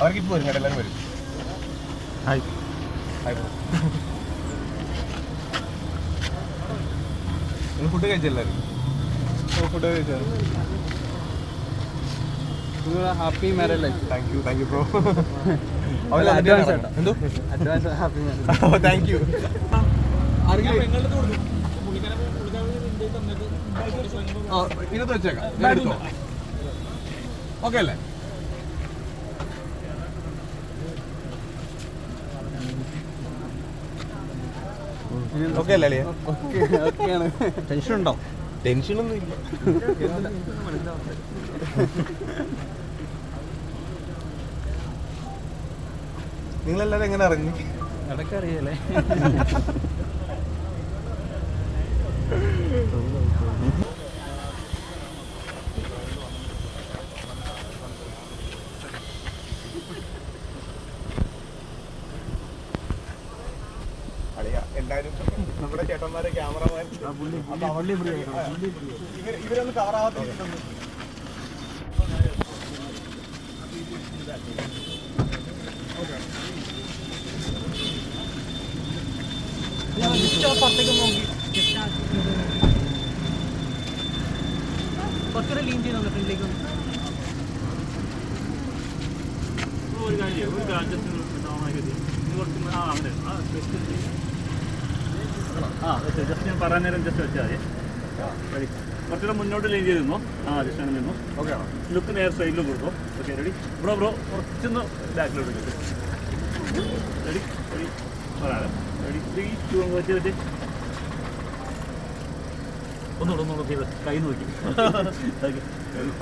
അവർക്കിപ്പോൾ വരും കേട്ടോ, എല്ലാവരും വരും. Hi hi bro. നിങ്ങൾ ഫുഡ് കഴിച്ചെല്ലാവരും? ഫുഡ് കഴിച്ചാൽ happy marriage life. Thank you bro. Advance എന്തോ advance happy marriage. Thank you. ഇതിനകത്ത് വെച്ചേക്കാം, ഞാൻ എടുത്തോ. ഓക്കെ അല്ലേ? ഓക്കെ അല്ലേ അളിയാ? ഓക്കെയാണ്. ടെൻഷൻ ഉണ്ടോ? ടെൻഷനൊന്നും ഇല്ല. നിങ്ങളെല്ലാവരും എങ്ങനെ അറിഞ്ഞു? അതൊക്കെ അറിയാലേ. അളിയാ എല്ലാവരും നമ്മുടെ ചേട്ടന്മാരെ ക്യാമറമാൻ ഇവരൊന്നും കവറാവാത്തിരിക്കുന്നു. പുറത്തേക്ക് നോക്കി കുറച്ചുകൂടെ ലീൻ ചെയ്ത് ഫ്രണ്ടിലേക്ക് ജസ്റ്റ് ഞാൻ പറയാൻ നേരം ജസ്റ്റ് വെച്ചാൽ മതി. കുറച്ചുകൂടെ മുന്നോട്ട് ലീൻ ചെയ്തിരുന്നു. ജസ്റ്റ് അങ്ങനെ നിന്നു. ഓക്കെ ആണോ? ലുക്ക് നേരെ സൈഡിൽ കൊടുക്കും. ഓക്കെ റെഡി ബ്രോ കുറച്ചൊന്ന് ബാക്കിലോട്ട് കിട്ടും. റെഡി റെഡി പറയാം. റെഡി 3 2 വെച്ച് ഒന്നുകൂടെ ചെയ്ത് കൈ നോക്കി.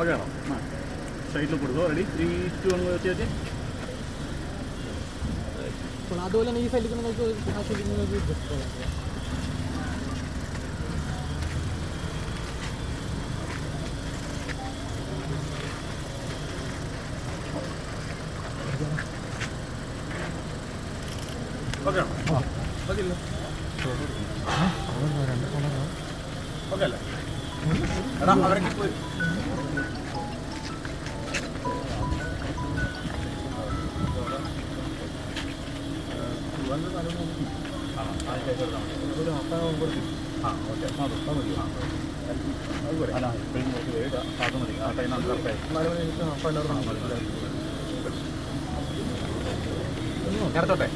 ഓക്കെ ആണോ? സൈഡിൽ കൊടുക്കും. റെഡി 3 2 വെച്ച് അതുപോലെ തന്നെ ഈ സൈഡിൽ നിങ്ങൾക്ക് ഓക്കെ ആണോ? മതിയല്ലോ. ഓക്കെ അല്ലേ? എടാ അവരൊക്കെ പോയി. നേരത്തോട്ടെ